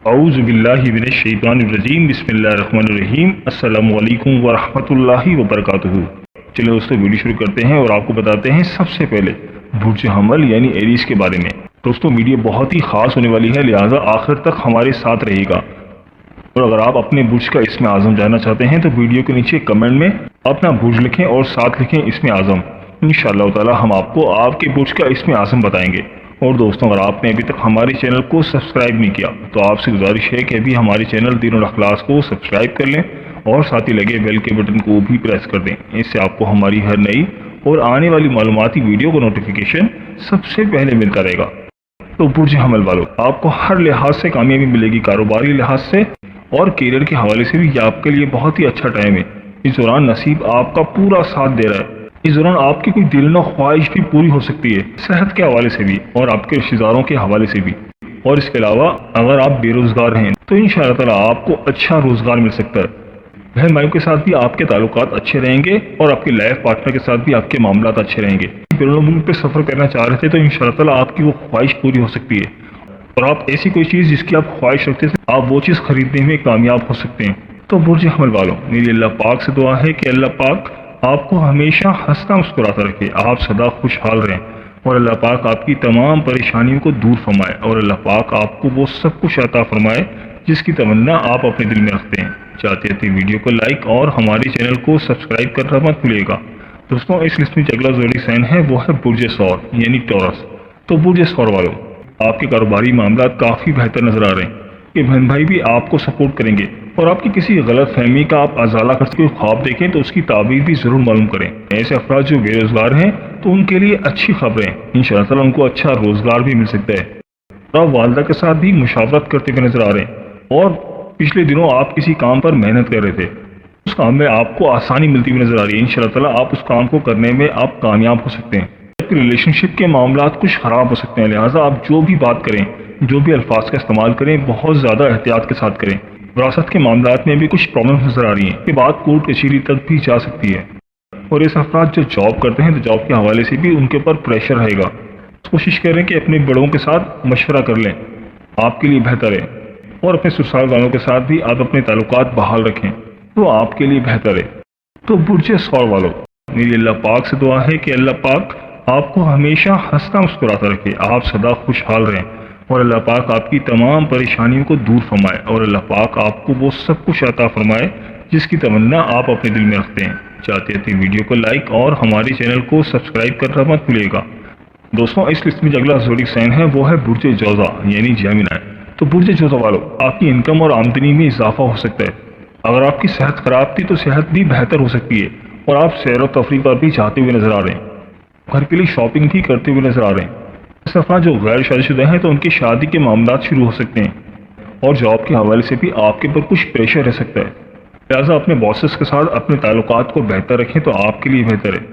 اعوذ باللہ من الشیطان الرجیم بسم اللہ الرحمن الرحیم السلام علیکم ورحمۃ اللہ وبرکاتہ۔ چلے دوستوں ویڈیو شروع کرتے ہیں اور آپ کو بتاتے ہیں سب سے پہلے برج حمل یعنی ایریز کے بارے میں۔ دوستوں ویڈیو بہت ہی خاص ہونے والی ہے، لہٰذا آخر تک ہمارے ساتھ رہے گا۔ اور اگر آپ اپنے برج کا اسم اعظم جاننا چاہتے ہیں تو ویڈیو کے نیچے کمنٹ میں اپنا برج لکھیں اور ساتھ لکھیں اسم اعظم۔ انشاءاللہ تعالی ہم آپ کو آپ کے برج کا اسم اعظم بتائیں گے۔ اور دوستوں اگر آپ نے ابھی تک ہمارے چینل کو سبسکرائب نہیں کیا تو آپ سے گزارش ہے کہ ابھی ہمارے چینل دین الاخلاص کو سبسکرائب کر لیں اور ساتھ ہی لگے بیل کے بٹن کو بھی پریس کر دیں۔ اس سے آپ کو ہماری ہر نئی اور آنے والی معلوماتی ویڈیو کا نوٹیفیکیشن سب سے پہلے ملتا رہے گا۔ تو برج حمل والوں، آپ کو ہر لحاظ سے کامیابی ملے گی، کاروباری لحاظ سے اور کیریئر کے حوالے سے بھی یہ آپ کے لیے بہت ہی اچھا ٹائم ہے۔ اس دوران نصیب آپ کا پورا ساتھ دے رہا ہے۔ اس دوران آپ کی کوئی دل و خواہش بھی پوری ہو سکتی ہے، صحت کے حوالے سے بھی اور آپ کے رشتہ داروں کے حوالے سے بھی۔ اور اس کے علاوہ اگر آپ بے روزگار ہیں تو انشاءاللہ تعالیٰ آپ کو اچھا روزگار مل سکتا ہے۔ بہن بھائیوں کے ساتھ بھی آپ کے تعلقات اچھے رہیں گے اور آپ کے لائف پارٹنر کے ساتھ بھی آپ کے معاملات اچھے رہیں گے۔ بیرون ملک پہ سفر کرنا چاہ رہے تھے تو انشاءاللہ تعالیٰ آپ کی وہ خواہش پوری ہو سکتی ہے، اور آپ ایسی کوئی چیز جس کی آپ خواہش رکھتے تھے آپ وہ چیز خریدنے میں کامیاب ہو سکتے ہیں۔ تو برج حمل والوں، میری اللہ پاک سے دعا ہے کہ اللہ پاک آپ کو ہمیشہ ہنستا مسکراتا رکھے، آپ سدا خوشحال رہیں اور اللہ پاک آپ کی تمام پریشانیوں کو دور فرمائے اور اللہ پاک آپ کو وہ سب کچھ عطا فرمائے جس کی تمنا آپ اپنے دل میں رکھتے ہیں۔ چاہتے ہیں ویڈیو کو لائک اور ہمارے چینل کو سبسکرائب کرنا مت بھولیے گا۔ دوستوں اس لسٹ میں جو اگلا زوڈی سائن ہے وہ ہے برج ثور یعنی ٹورس۔ تو برج ثور والوں، آپ کے کاروباری معاملات کافی بہتر نظر آ رہے ہیں کہ بہن بھائی بھی آپ کو سپورٹ کریں گے، اور آپ کی کسی غلط فہمی کا آپ ازالہ کر سکتے خواب دیکھیں تو اس کی تعبیر بھی ضرور معلوم کریں۔ ایسے افراد جو بے روزگار ہیں تو ان کے لیے اچھی خبریں، انشاءاللہ تعالیٰ ان کو اچھا روزگار بھی مل سکتا ہے۔ اور آپ والدہ کے ساتھ بھی مشاورت کرتے ہوئے نظر آ رہے ہیں، اور پچھلے دنوں آپ کسی کام پر محنت کر رہے تھے، اس کام میں آپ کو آسانی ملتی ہوئی نظر آ رہی ہے۔ انشاءاللہ تعالیٰ آپ اس کام کو کرنے میں آپ کامیاب ہو سکتے ہیں۔ ریلیشن شپ کے معاملات کچھ خراب ہو سکتے ہیں، لہٰذا آپ جو بھی بات کریں، جو بھی الفاظ کا استعمال کریں، بہت زیادہ احتیاط کے ساتھ کریں۔ وراثت کے معاملات میں بھی کچھ پرابلمز نظر آ رہی ہیں کہ بات کورٹ کچہری تک بھی جا سکتی ہے۔ اور اس افراد جو جاب کرتے ہیں تو جاب کے حوالے سے بھی ان کے اوپر پریشر رہے گا۔ کوشش کریں کہ اپنے بڑوں کے ساتھ مشورہ کر لیں، آپ کے لیے بہتر ہے۔ اور اپنے سسرال والوں کے ساتھ بھی آپ اپنے تعلقات بحال رکھیں تو آپ کے لیے بہتر ہے۔ تو برج ثور والوں، میری اللہ پاک سے دعا ہے کہ اللہ پاک آپ کو ہمیشہ ہنستا مسکراتا رکھے، آپ سدا خوشحال رہیں اور اللہ پاک آپ کی تمام پریشانیوں کو دور فرمائے اور اللہ پاک آپ کو وہ سب کچھ عطا فرمائے جس کی تمنا آپ اپنے دل میں رکھتے ہیں۔ چاہتے ہیں ویڈیو کو لائک اور ہمارے چینل کو سبسکرائب کرنا مت بھولیے گا۔ دوستوں اس لسٹ میں جو اگلا زوڈک سائن ہے وہ ہے برج جوزا یعنی جیمنی۔ تو برج جوزا والوں، آپ کی انکم اور آمدنی میں اضافہ ہو سکتا ہے۔ اگر آپ کی صحت خراب تھی تو صحت بھی بہتر ہو سکتی ہے، اور آپ سیر و تفریح پر بھی جاتے ہوئے نظر آ رہے ہیں، گھر کے لیے شاپنگ بھی کرتے ہوئے نظر آ رہے ہیں۔ اس افراد جو غیر شادی شدہ ہیں تو ان کی شادی کے معاملات شروع ہو سکتے ہیں، اور جاب کے حوالے سے بھی آپ کے اوپر کچھ پریشر رہ سکتا ہے، لہٰذا اپنے باسز کے ساتھ اپنے تعلقات کو بہتر رکھیں تو آپ کے لیے بہتر ہے۔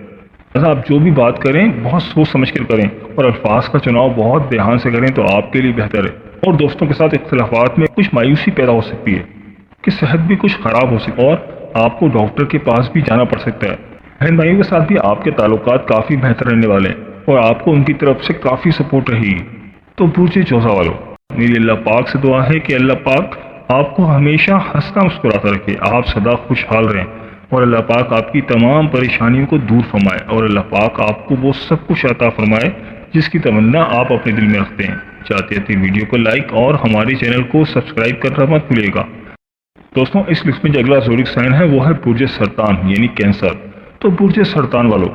لہٰذا آپ جو بھی بات کریں بہت سوچ سمجھ کر کریں اور الفاظ کا چناؤ بہت دھیان سے کریں تو آپ کے لیے بہتر ہے۔ اور دوستوں کے ساتھ اختلافات میں کچھ مایوسی پیدا ہو سکتی ہے کہ صحت بھی کچھ خراب ہو سکتی ہے اور آپ کو ڈاکٹر کے پاس بھی جانا پڑ سکتا ہے۔ بہن بھائیوں کے ساتھ بھی آپ کے تعلقات کافی بہتر رہنے والے ہیں اور آپ کو ان کی طرف سے کافی سپورٹ رہے گی۔ تو برج جوزا والوں، میری اللہ پاک سے دعا ہے کہ اللہ پاک آپ کو ہمیشہ ہنستا مسکراتا رکھے، آپ سدا خوشحال رہیں اور اللہ پاک آپ کی تمام پریشانیوں کو دور فرمائے اور اللہ پاک آپ کو وہ سب کچھ عطا فرمائے جس کی تمنا آپ اپنے دل میں رکھتے ہیں۔ چاہتے ہیں ویڈیو کو لائک اور ہمارے چینل کو سبسکرائب کرنا مت بھولیے گا۔ دوستوں اس لسٹ میں جو اگلا زوڈک سائن ہے وہ ہے برج سرطان یعنی کینسر۔ تو برج سرطان والوں،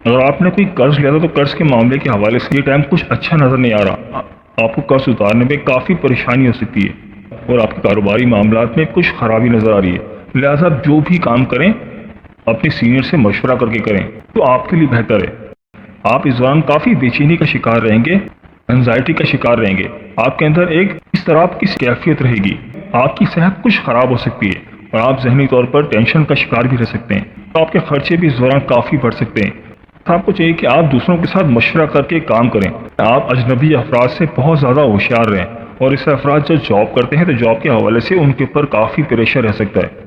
اگر آپ نے کوئی قرض لیا تھا تو قرض کے معاملے کے حوالے سے یہ ٹائم کچھ اچھا نظر نہیں آ رہا، آپ کو قرض اتارنے میں کافی پریشانی ہو سکتی ہے اور آپ کے کاروباری معاملات میں کچھ خرابی نظر آ رہی ہے، لہٰذا جو بھی کام کریں اپنے سینئر سے مشورہ کر کے کریں تو آپ کے لیے بہتر ہے۔ آپ اس دوران کافی بے چینی کا شکار رہیں گے، انزائٹی کا شکار رہیں گے، آپ کے اندر ایک اضطراب کی کیفیت رہے گی، آپ کی صحت کچھ خراب ہو سکتی ہے اور آپ ذہنی طور پر ٹینشن کا شکار بھی رہ سکتے ہیں، تو آپ کے خرچے بھی اس دوران کافی بڑھ سکتے ہیں۔ آپ کو چاہیے کہ آپ دوسروں کے ساتھ مشورہ کر کے کام کریں، آپ اجنبی افراد سے بہت زیادہ ہوشیار رہیں، اور اس افراد جو جاب کرتے ہیں تو جاب کے حوالے سے ان کے اوپر کافی پریشر رہ سکتا ہے۔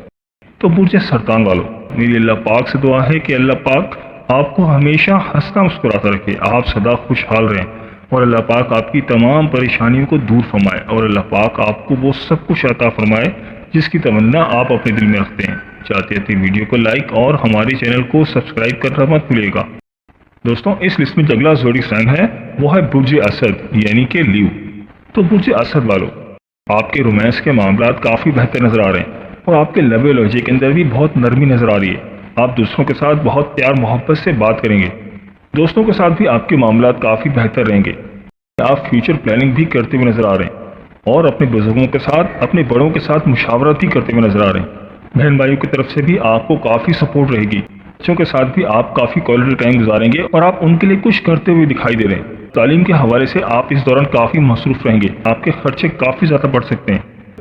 تو برج سرطان والوں، میری اللہ پاک سے دعا ہے کہ اللہ پاک آپ کو ہمیشہ ہنستا مسکراتا رکھے، آپ سدا خوشحال رہیں اور اللہ پاک آپ کی تمام پریشانیوں کو دور فرمائے اور اللہ پاک آپ کو وہ سب کچھ عطا فرمائے جس کی تمنا آپ اپنے دل میں رکھتے ہیں۔ چاہتے ہیں ویڈیو کو لائک اور ہمارے چینل کو سبسکرائب کرنا مت بھولیے گا۔ دوستوں اس لسٹ میں جو اگلا زوڈی سائن ہے وہ ہے برج اسد یعنی کہ لیو۔ تو برج اسد والوں، آپ کے رومانس کے معاملات کافی بہتر نظر آ رہے ہیں اور آپ کے لب لہجے کے اندر بھی بہت نرمی نظر آ رہی ہے۔ آپ دوستوں کے ساتھ بہت پیار محبت سے بات کریں گے۔ دوستوں کے ساتھ بھی آپ کے معاملات کافی بہتر رہیں گے۔ آپ فیوچر پلاننگ بھی کرتے ہوئے نظر آ رہے ہیں اور اپنے بزرگوں کے ساتھ اپنے بڑوں کے ساتھ مشاورت بھی کرتے ہوئے نظر آ رہے ہیں۔ بہن بھائیوں کی طرف سے بھی آپ کو کافی سپورٹ رہے گی۔ بچوں کے ساتھ بھی آپ کافی کوالٹی ٹائم گزاریں گے اور آپ ان کے لیے کچھ کرتے ہوئے دکھائی دے رہے ہیں۔ تعلیم کے حوالے سے آپ اس دوران کافی مصروف رہیں گے۔ آپ کے خرچے کافی زیادہ بڑھ سکتے ہیں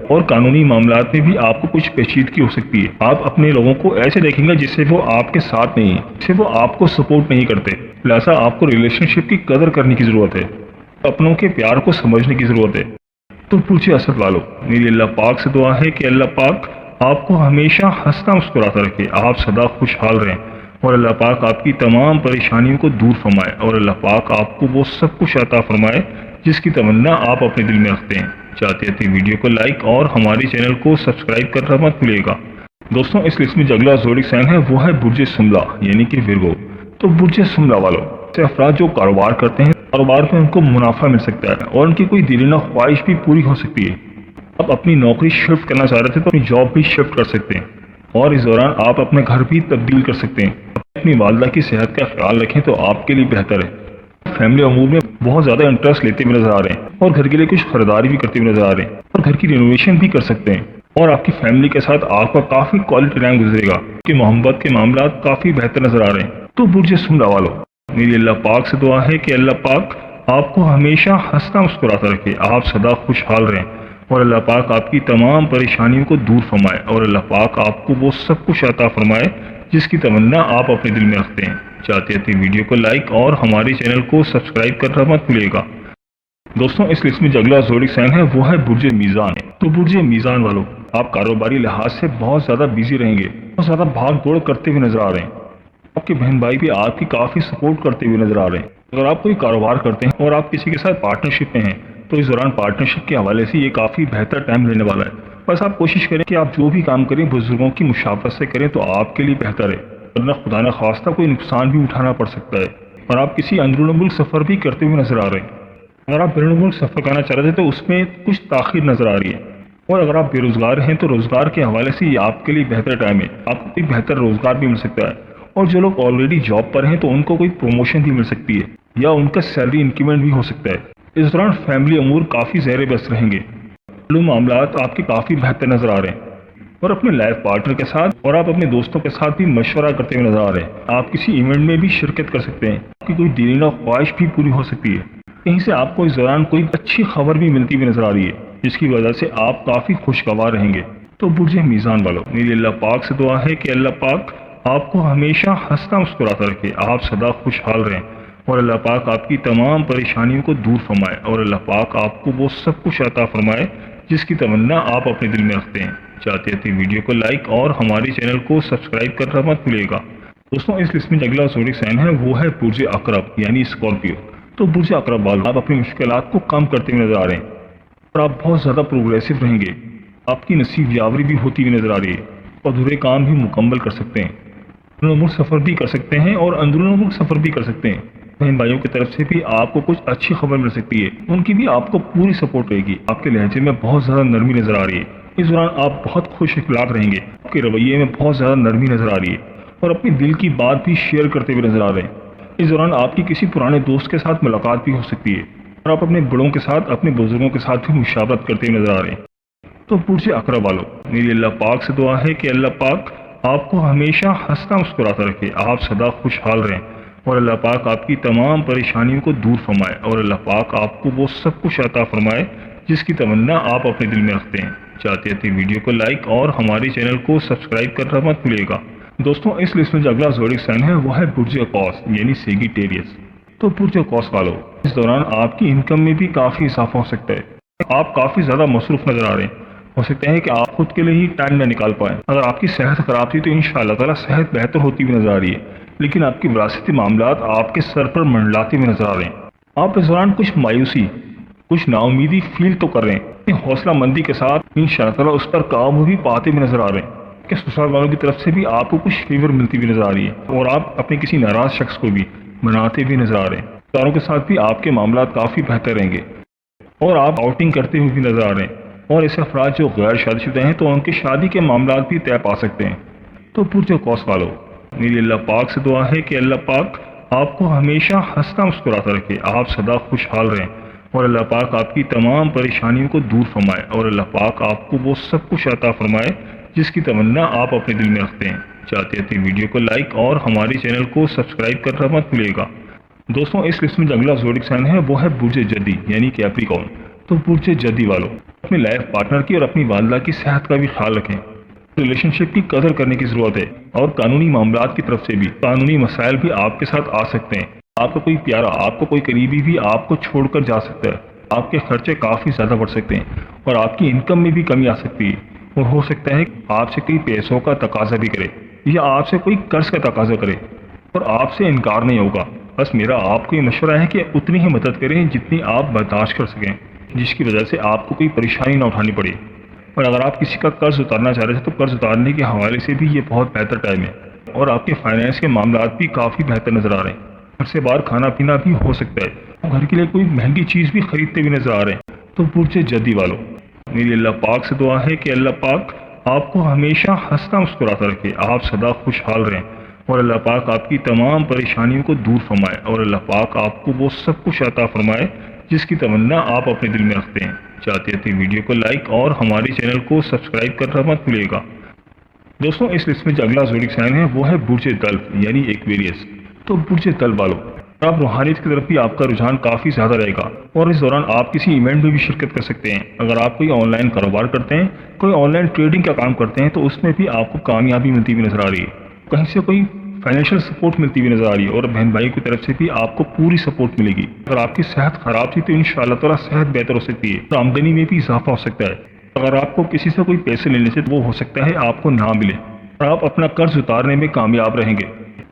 اور قانونی معاملات میں بھی آپ کو کچھ پیچیدگی ہو سکتی ہے۔ آپ اپنے لوگوں کو ایسے دیکھیں گے جس سے وہ آپ کے ساتھ نہیں ہیں، جس سے وہ آپ کو سپورٹ نہیں کرتے۔ لہٰذا آپ کو ریلیشن شپ کی قدر کرنے کی ضرورت ہے، اپنوں کے پیار کو سمجھنے کی ضرورت ہے۔ تو برج اسد والو، میری اللہ پاک سے دعا ہے کہ اللہ پاک آپ کو ہمیشہ ہنستا مسکراتا رکھے، آپ سدا خوشحال رہیں اور اللہ پاک آپ کی تمام پریشانیوں کو دور فرمائے اور اللہ پاک آپ کو وہ سب کچھ عطا فرمائے جس کی تمنا آپ اپنے دل میں رکھتے ہیں۔ چاہتے ہیں ویڈیو کو لائک اور ہمارے چینل کو سبسکرائب کرنا مت بھولیے گا۔ دوستوں اس لسٹ میں جو اگلا زوڈی سائن ہے وہ ہے برج سملا یعنی کہ ورگو۔ تو برج سملا والوں، ایسے افراد جو کاروبار کرتے ہیں، کاروبار میں ان کو منافع مل سکتا ہے اور ان کی کوئی دلینہ خواہش بھی پوری ہو سکتی ہے۔ آپ اپنی نوکری شفٹ کرنا چاہ رہے تھے تو اپنی جاب بھی شفٹ کر سکتے ہیں اور اس دوران آپ اپنے گھر بھی تبدیل کر سکتے ہیں۔ اپنی والدہ کی صحت کا خیال رکھیں تو آپ کے لیے بہتر ہے۔ فیملی امور میں بہت زیادہ انٹرسٹ لیتے ہوئے نظر آ رہے ہیں اور گھر کے لیے کچھ خریداری بھی کرتے ہوئے نظر آ رہے ہیں اور گھر کی رینوویشن بھی کر سکتے ہیں اور آپ کی فیملی کے ساتھ آپ کا کافی کوالٹی ٹائم گزرے گا کہ محبت کے معاملات کافی بہتر نظر آ رہے ہیں۔ تو برج سملا والوں، میری اللہ پاک سے دعا ہے کہ اللہ پاک آپ کو ہمیشہ ہنستا مسکراتا رکھے، آپ سدا خوشحال رہیں اور اللہ پاک آپ کی تمام پریشانیوں کو دور فرمائے اور اللہ پاک آپ کو وہ سب کچھ عطا فرمائے جس کی تمنا آپ اپنے دل میں رکھتے ہیں۔ چاہتے ہیں ویڈیو کو لائک اور ہمارے چینل کو سبسکرائب کرنا مت بھولیے گا۔ دوستوں اس لسٹ میں جو اگلا زوڈی سائن ہے وہ ہے برج میزان۔ تو برج میزان والوں، آپ کاروباری لحاظ سے بہت زیادہ بزی رہیں گے، بہت زیادہ بھاگ دوڑ کرتے ہوئے نظر آ رہے ہیں۔ آپ کے بہن بھائی بھی آپ کی کافی سپورٹ کرتے ہوئے نظر آ رہے ہیں۔ اگر آپ کوئی کاروبار کرتے ہیں اور آپ کسی کے ساتھ پارٹنرشپ میں ہیں تو اس دوران پارٹنرشپ کے حوالے سے یہ کافی بہتر ٹائم رہنے والا ہے۔ بس آپ کوشش کریں کہ آپ جو بھی کام کریں بزرگوں کی مشاورت سے کریں تو آپ کے لیے بہتر ہے، ورنہ خدا نہ خواستہ کوئی نقصان بھی اٹھانا پڑ سکتا ہے۔ اور آپ کسی اندرون ملک سفر بھی کرتے ہوئے نظر آ رہے ہیں۔ اگر آپ بیرون ملک سفر کرنا چاہ رہے تھے تو اس میں کچھ تاخیر نظر آ رہی ہے اور اگر آپ بے روزگار ہیں تو روزگار کے حوالے سے یہ آپ کے لیے بہتر ٹائم ہے۔ آپ کو کوئی بہتر روزگار بھی مل سکتا ہے اور جو لوگ آلریڈی جاب پر ہیں تو ان کو کوئی پروموشن بھی مل سکتی ہے یا ان کا سیلری انکریمنٹ بھی ہو سکتا ہے۔ اس دوران فیملی امور کافی زیر بس رہیں گے، معاملات آپ کے کافی بہتر نظر آ رہے ہیں اور اپنے لائف پارٹنر کے ساتھ اور آپ اپنے دوستوں کے ساتھ بھی مشورہ کرتے ہوئے نظر آ رہے ہیں۔ آپ کسی ایونٹ میں بھی شرکت کر سکتے ہیں، آپ کی کوئی دلینہ خواہش بھی پوری ہو سکتی ہے۔ کہیں سے آپ کو اس دوران کوئی اچھی خبر بھی ملتی ہوئی نظر آ رہی ہے جس کی وجہ سے آپ کافی خوشگوار رہیں گے۔ تو برج میزان والوں، میری اللہ پاک سے دعا ہے کہ اللہ پاک آپ کو ہمیشہ ہنستا مسکراتا رکھے، آپ سدا خوشحال رہیں اور اللہ پاک آپ کی تمام پریشانیوں کو دور فرمائے اور اللہ پاک آپ کو وہ سب کچھ عطا فرمائے جس کی تمنا آپ اپنے دل میں رکھتے ہیں۔ چاہتے ہیں ویڈیو کو لائک اور ہمارے چینل کو سبسکرائب کرنا مت بھولیے گا۔ دوستوں اس لسٹ میں اگلا زوڈی سائن ہے وہ ہے برج عقرب یعنی اسکارپیو۔ تو برج عقرب والوں، آپ اپنی مشکلات کو کم کرتے ہوئے نظر آ رہے ہیں اور آپ بہت زیادہ پروگریسو رہیں گے۔ آپ کی نصیب یاوری بھی ہوتی ہوئی نظر آ رہی ہے اور ادھورے کام بھی مکمل کر سکتے ہیں، بیرون ملک سفر بھی کر سکتے ہیں اور اندرون ملک سفر بھی کر سکتے ہیں۔ بہن بھائیوں کی طرف سے بھی آپ کو کچھ اچھی خبر مل سکتی ہے، ان کی بھی آپ کو پوری سپورٹ رہے گی۔ آپ کے لہجے میں بہت زیادہ نرمی نظر آ رہی ہے، اس دوران آپ بہت خوش اخلاق رہیں گے، آپ کے رویے میں بہت زیادہ نرمی نظر آ رہی ہے اور اپنی دل کی بات بھی شیئر کرتے ہوئے نظر آ رہے ہیں۔ اس دوران آپ کی کسی پرانے دوست کے ساتھ ملاقات بھی ہو سکتی ہے اور آپ اپنے بڑوں کے ساتھ اپنے بزرگوں کے ساتھ بھی مشاورت کرتے ہوئے نظر آ رہے ہیں۔ تو برج عقرب والوں، میری اللہ پاک سے دعا ہے کہ اللہ پاک آپ کو ہمیشہ ہنستا مسکراتا رکھے، آپ سدا خوشحال رہیں اور اللہ پاک آپ کی تمام پریشانیوں کو دور فرمائے اور اللہ پاک آپ کو وہ سب کچھ عطا فرمائے جس کی تمنا آپ اپنے دل میں رکھتے ہیں۔ چاہتے ہیں ویڈیو کو لائک اور ہمارے چینل کو سبسکرائب کرنا مت بھولیے گا۔ دوستوں اس لسٹ میں جو اگلا زوڈی سائن ہے وہ ہے برج قوس یعنی سیگیٹیریس۔ تو برج قوس والوں، اس دوران آپ کی انکم میں بھی کافی اضافہ ہو سکتا ہے، آپ کافی زیادہ مصروف نظر آ رہے ہیں، ہو سکتا ہے کہ آپ خود کے لیے ہی ٹائم نہ نکال پائیں۔ اگر آپ کی صحت خراب تھی تو انشاءاللہ تعالیٰ صحت بہتر ہوتی ہوئی نظر آ رہی ہے، لیکن آپ کی وراثتی معاملات آپ کے سر پر منڈلاتے ہوئے نظر آ رہے ہیں آپ اس دوران کچھ مایوسی، کچھ ناامیدی فیل تو کر رہے ہیں، حوصلہ مندی کے ساتھ انشاءاللہ تعالیٰ اس پر قابو بھی پاتے بھی نظر آ رہے ہیں کہ سسرال والوں کی طرف سے بھی آپ کو کچھ فیور ملتی بھی نظر آ رہی ہے، اور آپ اپنے کسی ناراض شخص کو بھی مناتے بھی نظر آ رہے ہیں۔ داروں کے ساتھ بھی آپ کے معاملات کافی بہتر رہیں گے، اور آپ آؤٹنگ کرتے ہوئے بھی نظر آ رہے ہیں، اور ایسے افراد جو غیر شادی شدہ ہیں تو ان کے شادی کے معاملات بھی طے پا سکتے ہیں۔ تو برج قوس والو، میری اللہ پاک سے دعا ہے کہ اللہ پاک آپ کو ہمیشہ ہنستا مسکراتا رکھے، آپ سدا خوشحال رہیں، اور اللہ پاک آپ کی تمام پریشانیوں کو دور فرمائے، اور اللہ پاک آپ کو وہ سب کچھ عطا فرمائے جس کی تمنا آپ اپنے دل میں رکھتے ہیں۔ چاہتے ہیں ویڈیو کو لائک اور ہمارے چینل کو سبسکرائب کرنا مت بھولیے گا۔ دوستوں، اس لسٹ میں جو اگلا زوڈک سائن ہے وہ ہے برج جدی یعنی کیپریکارن۔ تو برج جدی والوں، اپنے لائف پارٹنر کی اور اپنی والدہ کی صحت کا بھی خیال رکھیں۔ ریلیشن شپ کی قدر کرنے کی ضرورت ہے، اور قانونی معاملات کی طرف سے بھی قانونی مسائل بھی آپ کے ساتھ آ سکتے ہیں۔ آپ کا کوئی پیارا، آپ کا کوئی قریبی بھی آپ کو چھوڑ کر جا سکتا ہے، آپ کے خرچے کافی زیادہ بڑھ سکتے ہیں، اور آپ کی انکم میں بھی کمی آ سکتی ہے، اور ہو سکتا ہے آپ سے کوئی پیسوں کا تقاضا بھی کرے، یا آپ سے کوئی قرض کا تقاضا کرے، اور آپ سے انکار نہیں ہوگا۔ بس میرا آپ کو یہ مشورہ ہے کہ اتنی ہی مدد کریں جتنی آپ برداشت کر سکیں، جس کی وجہ سے آپ کو کوئی پریشانی نہ اٹھانی پڑے۔ اور اگر آپ کسی کا قرض اتارنا چاہ رہے ہیں تو قرض اتارنے کے حوالے سے بھی یہ بہت بہتر ٹائم ہے، اور آپ کے فائنینس کے معاملات بھی کافی بہتر نظر آ رہے ہیں۔ گھر سے باہر کھانا پینا بھی ہو سکتا ہے، گھر کے لیے کوئی مہنگی چیز بھی خریدتے بھی نظر آ رہے ہیں۔ تو برج جدی والوں، میری اللہ پاک سے دعا ہے کہ اللہ پاک آپ کو ہمیشہ ہنستا مسکراتا رکھے، آپ سدا خوشحال رہیں، اور اللہ پاک آپ کی تمام پریشانیوں کو دور فرمائے، اور اللہ پاک آپ کو وہ سب کچھ عطا فرمائے جس کی تمنا آپ اپنے دل میں رکھتے ہیں۔ چاہتے ہیں ویڈیو کو لائک اور ہمارے چینل کو سبسکرائب کرنا مت بھولیے گا۔ دوستوں، اس لسٹ میں جو اگلا زوڈک سائن ہے وہ ہے برج دلو یعنی ایکویریس۔ تو برج دلو والوں، آپ روحانیت کی طرف بھی آپ کا رجحان کافی زیادہ رہے گا، اور اس دوران آپ کسی ایونٹ میں بھی شرکت کر سکتے ہیں۔ اگر آپ کوئی آن لائن کاروبار کرتے ہیں، کوئی آن لائن ٹریڈنگ کا کام کرتے ہیں، تو اس میں بھی آپ کو کامیابی ملتی ہوئی نظر آ رہی ہے، کہیں سے کوئی فائنینشیل سپورٹ ملتی ہوئی نظر آ رہی ہے، اور بہن بھائی کی طرف سے بھی آپ کو پوری سپورٹ ملے گی۔ اگر آپ کی صحت خراب تھی تو انشاءاللہ تعالیٰ صحت بہتر ہو سکتی ہے، تو آمدنی میں بھی اضافہ ہو سکتا ہے۔ اگر آپ کو کسی سے کوئی پیسے لینے سے وہ ہو سکتا ہے آپ کو نہ ملے، اور آپ اپنا قرض اتارنے میں کامیاب رہیں گے۔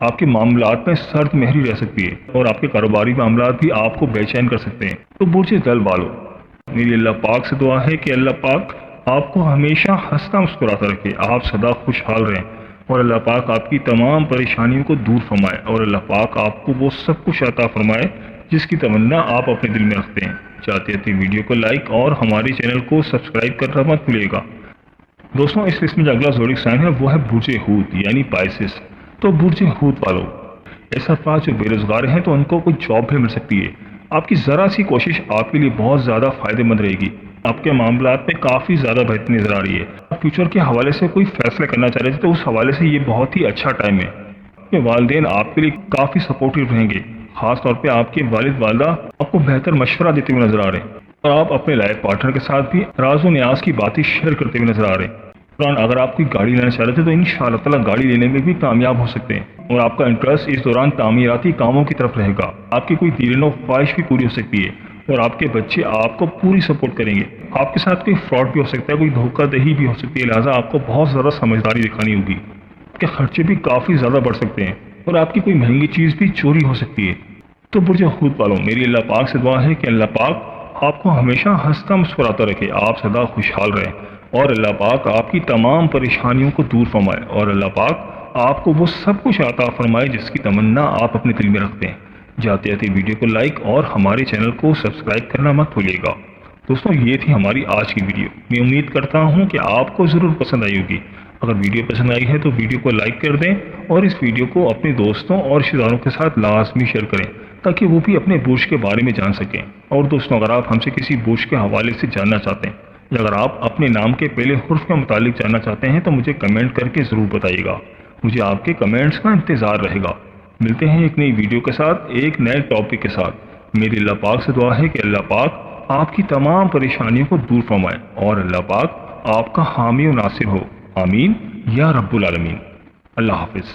آپ کے معاملات میں سرد مہری رہ سکتی ہے، اور آپ کے کاروباری معاملات بھی آپ کو بے چین کر سکتے ہیں۔ تو برج دلو والوں، میری اللہ پاک سے دعا ہے کہ اللہ پاک آپ کو ہمیشہ ہنستا مسکراتا رکھے، آپ سدا خوشحال رہیں، اور اللہ پاک آپ کی تمام پریشانیوں کو دور فرمائے، اور اللہ پاک آپ کو وہ سب کچھ عطا فرمائے جس کی تمنا آپ اپنے دل میں رکھتے ہیں۔ چاہتے ہیں ویڈیو کو لائک اور ہمارے چینل کو سبسکرائب کرنا مت بھولیے گا۔ دوستوں، اس لسٹ میں جو اگلا زوڈک سائن ہے وہ ہے برج حوت یعنی پائسس۔ تو برج حوت والوں، ایسا افراد جو بے روزگار ہیں تو ان کو کوئی جاب بھی مل سکتی ہے۔ آپ کی ذرا سی کوشش آپ کے لیے بہت زیادہ فائدہ مند رہے گی، آپ کے معاملات میں کافی زیادہ بہتری نظر آ رہی ہے۔ آپ فیوچر کے حوالے سے کوئی فیصلہ کرنا چاہ رہے تھے تو اس حوالے سے یہ بہت ہی اچھا ٹائم ہے۔ آپ کے والدین آپ کے لیے کافی سپورٹیو رہیں گے، خاص طور پہ آپ کے والد والدہ آپ کو بہتر مشورہ دیتے ہوئے نظر آ رہے ہیں، اور آپ اپنے لائف پارٹنر کے ساتھ بھی راز و نیاز کی باتیں شیئر کرتے ہوئے نظر آ رہے ہیں۔ اگر آپ کوئی گاڑی لینا چاہ رہے تھے تو انشاءاللہ تعالیٰ گاڑی لینے میں بھی کامیاب ہو سکتے ہیں، اور آپ کا انٹرسٹ اس دوران تعمیراتی کاموں کی طرف رہے گا۔ آپ کی کوئی دل و خواہش بھی پوری ہو سکتی ہے، اور آپ کے بچے آپ کو پوری سپورٹ کریں گے۔ آپ کے ساتھ کوئی فراڈ بھی ہو سکتا ہے، کوئی دھوکہ دہی بھی ہو سکتی ہے، لہٰذا آپ کو بہت زیادہ سمجھداری دکھانی ہوگی۔ آپ کے خرچے بھی کافی زیادہ بڑھ سکتے ہیں، اور آپ کی کوئی مہنگی چیز بھی چوری ہو سکتی ہے۔ تو برج حوت والوں، میری اللہ پاک سے دعا ہے کہ اللہ پاک آپ کو ہمیشہ ہنستا مسکراتا رکھے، آپ سدا خوشحال رہیں، اور اللہ پاک آپ کی تمام پریشانیوں کو دور فرمائے، اور اللہ پاک آپ کو وہ سب کچھ عطا فرمائے جس کی تمنا آپ اپنے دل میں رکھتے ہیں۔ جاتے جاتے ویڈیو کو لائک اور ہمارے چینل کو سبسکرائب کرنا مت بھولیے گا۔ دوستوں، یہ تھی ہماری آج کی ویڈیو۔ میں امید کرتا ہوں کہ آپ کو ضرور پسند آئی ہوگی۔ اگر ویڈیو پسند آئی ہے تو ویڈیو کو لائک کر دیں، اور اس ویڈیو کو اپنے دوستوں اور رشتہ داروں کے ساتھ لازمی شیئر کریں تاکہ وہ بھی اپنے برج کے بارے میں جان سکیں۔ اور دوستوں، اگر آپ ہم سے کسی برج کے حوالے سے جاننا چاہتے ہیں، یا اگر آپ اپنے نام کے پہلے حرف کے متعلق جاننا چاہتے ہیں تو مجھے کمنٹ کر کے ضرور بتائیے گا۔ مجھے آپ کے کمنٹس کا انتظار رہے گا۔ ملتے ہیں ایک نئی ویڈیو کے ساتھ، ایک نئے ٹاپک کے ساتھ۔ میری اللہ پاک سے دعا ہے کہ اللہ پاک آپ کی تمام پریشانیوں کو دور فرمائے، اور اللہ پاک آپ کا حامی و ناصر ہو۔ آمین یا رب العالمین۔ اللہ حافظ۔